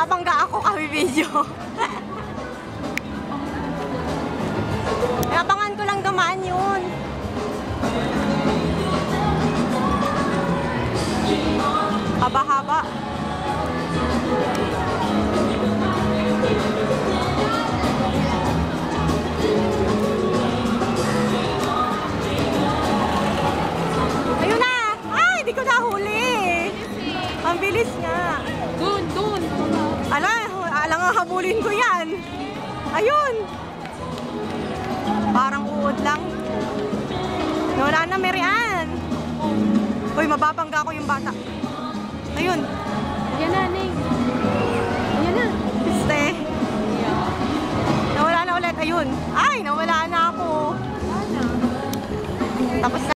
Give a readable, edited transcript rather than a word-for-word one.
Mababangga ako kami video. Abangan ko lang dumaan yun. Haba-haba. Ayun na! Ay, hindi ko nahuli. Ang bilis nga. Doon. Alang nga habulin ko yan. Ayun. Parang uod lang. Wala na, Marian. Uy, mababangga ko yung bata. Ayun. Yan na, Ning. Yan na. Piste. Nawala na ulit. Ayun. Ay, nawala na ako. Tapos na.